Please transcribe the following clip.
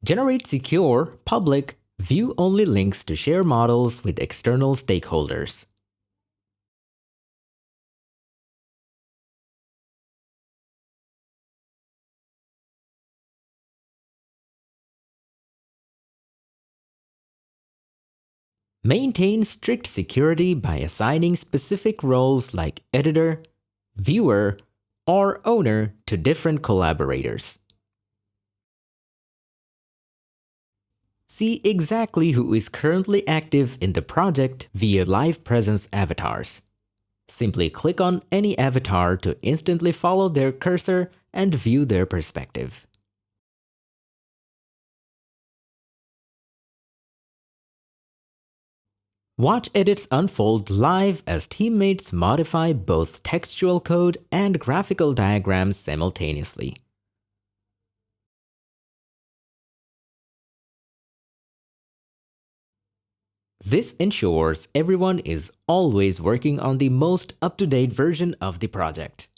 Generate secure, public, view-only links to share models with external stakeholders. Maintain strict security by assigning specific roles like editor, viewer, or owner to different collaborators. See exactly who is currently active in the project via live presence avatars. Simply click on any avatar to instantly follow their cursor and view their perspective. Watch edits unfold live as teammates modify both textual code and graphical diagrams simultaneously. This ensures everyone is always working on the most up-to-date version of the project.